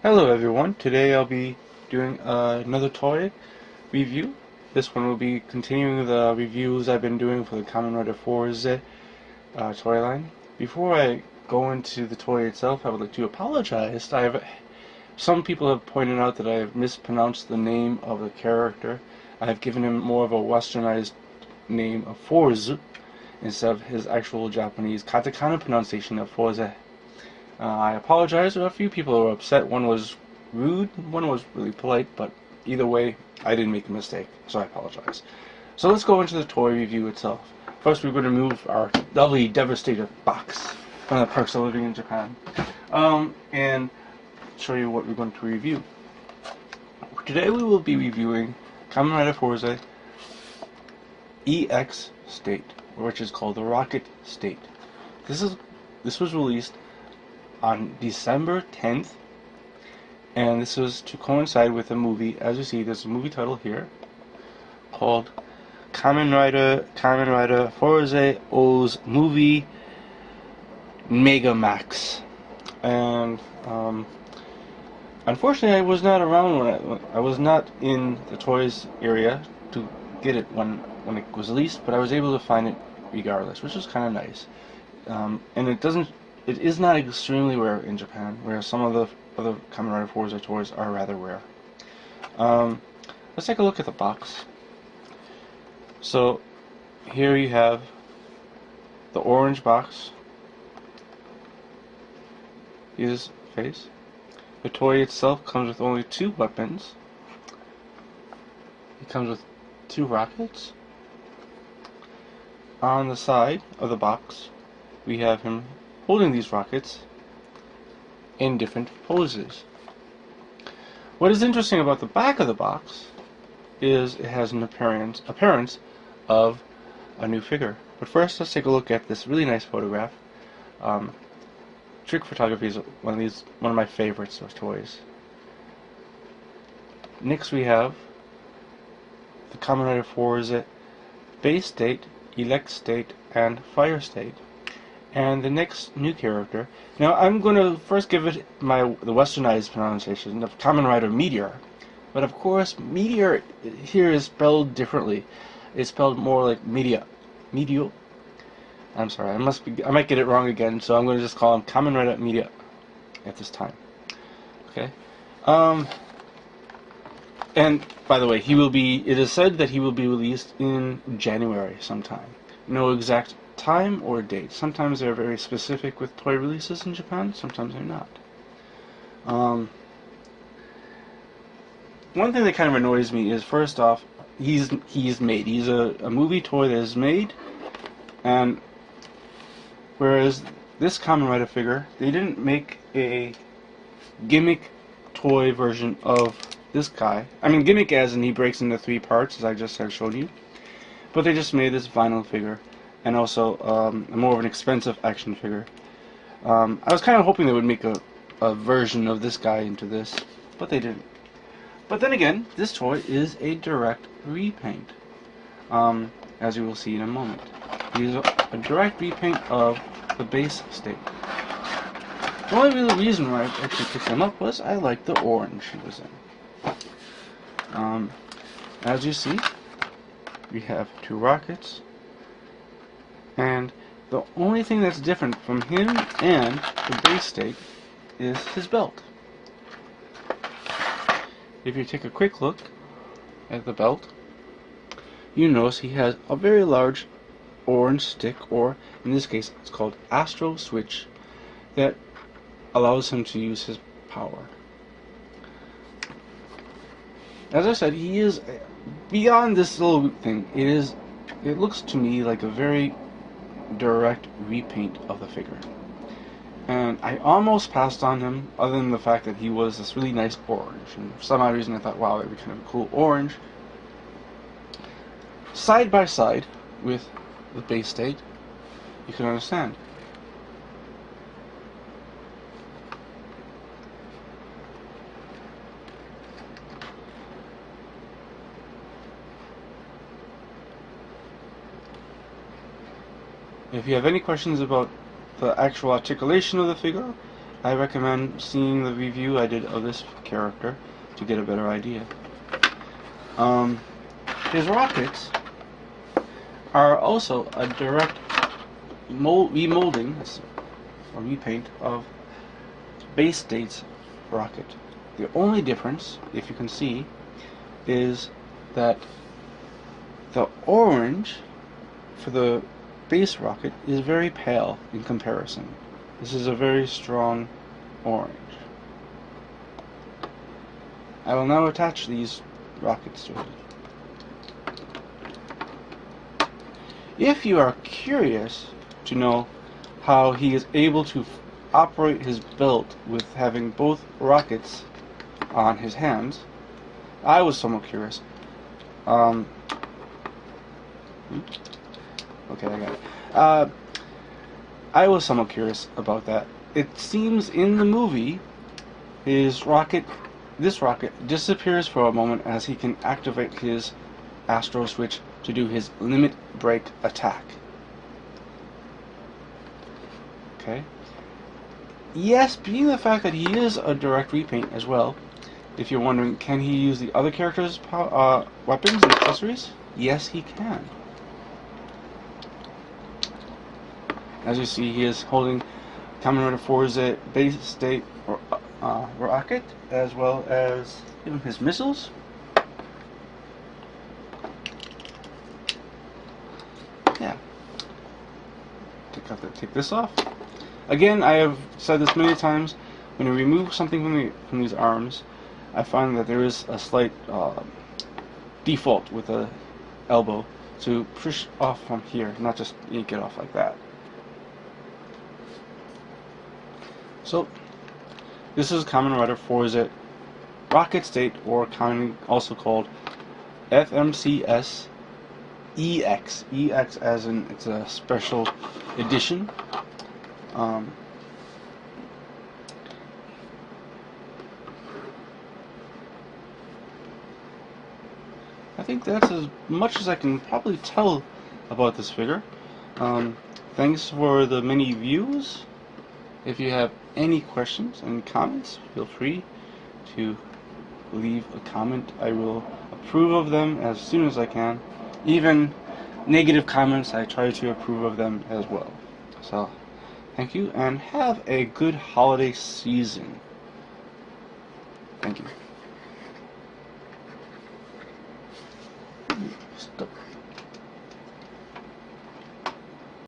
Hello everyone, today I'll be doing another toy review. This one will be continuing the reviews I've been doing for the Kamen Rider Fourze toy line. Before I go into the toy itself, I would like to apologize. Some people have pointed out that I have mispronounced the name of the character. I have given him more of a westernized name of Fourze instead of his actual Japanese katakana pronunciation of Fourze. I apologize. A few people were upset. One was rude, one was really polite, but either way, I didn't make a mistake, so I apologize. So let's go into the toy review itself. First, we're going to move our lovely Devastator box from the perks of living in Japan, and show you what we're going to review. Today we will be reviewing Kamen Rider Fourze EX State, which is called the Rocketstate. This was released on December 10th, and this was to coincide with a movie. As you see, there's a movie title here called Kamen Rider Fourze O's Movie Mega Max. And unfortunately, I was not around when I was not in the toys area to get it when it was released, but I was able to find it regardless, which was kind of nice. And it is not extremely rare in Japan, whereas some of the other Kamen Rider Fourze toys are rather rare. Let's take a look at the box. So here you have the orange box, his face. The toy itself comes with only 2 weapons. It comes with 2 rockets. On the side of the box, we have him holding these rockets in different poses. What is interesting about the back of the box is it has an appearance of a new figure. But first, let's take a look at this really nice photograph. Trick photography is one of my favorites of toys. Next, we have the Kamen Rider Fourze Base State, Elect State, and Fire State. And the next new character. Now I'm going to first give it the westernized pronunciation of Kamen Rider Meteor, but of course Meteor here is spelled differently. It's spelled more like Meteor. I'm sorry, I might get it wrong again, so I'm going to just call him Kamen Rider Meteor at this time. Okay. And by the way, it is said that he will be released in January sometime. No exact time or date. Sometimes they're very specific with toy releases in Japan, sometimes they're not. One thing that kind of annoys me is, first off, he's made. He's a movie toy that is made, and whereas this Kamen Rider figure, they didn't make a gimmick toy version of this guy. I mean, gimmick as in he breaks into 3 parts, as I just showed you, but they just made this vinyl figure. And also more of an expensive action figure. I was kind of hoping they would make a version of this guy into this, but they didn't. But then again, this toy is a direct repaint, as you will see in a moment. It is a direct repaint of the base state. The only real reason why I actually picked him up was I liked the orange he was in. As you see, we have 2 rockets. And the only thing that's different from him and the base state is his belt. If you take a quick look at the belt, you notice he has a very large orange stick, or in this case it's called Astro Switch, that allows him to use his power. As I said, he is beyond this little thing. It looks to me like a very direct repaint of the figure, and I almost passed on him, other than the fact that he was this really nice orange, and for some odd reason I thought, wow, that'd be kind of a cool orange. Side by side with the base state, you can understand. If you have any questions about the actual articulation of the figure, I recommend seeing the review I did of this character to get a better idea. His rockets are also a direct remolding or repaint of Base State's rocket. The only difference, if you can see, is that the orange for the base rocket is very pale in comparison. This is a very strong orange. I will now attach these rockets to it. If you are curious to know how he is able to operate his belt with having both rockets on his hands, I was somewhat curious. Okay, I got it. I was somewhat curious about that. It seems in the movie, this rocket disappears for a moment as he can activate his Astro Switch to do his limit break attack. Okay. Yes, being the fact that he is a direct repaint as well, if you're wondering, can he use the other characters' weapons and accessories? Yes, he can. As you see, he is holding Kamen Rider Fourze Base State rocket, as well as even his missiles. Yeah. Take this off. Again, I have said this many times. When you remove something from these arms, I find that there is a slight default with the elbow to push off from here, not just yank it off like that. So, this is Kamen Rider Fourze Rocketstate, or commonly also called FMCS EX. EX as in it's a special edition. I think that's as much as I can probably tell about this figure. Thanks for the many views. If you have any questions and comments, feel free to leave a comment. I will approve of them as soon as I can. Even negative comments, I try to approve of them as well. So, thank you, and have a good holiday season. Thank you.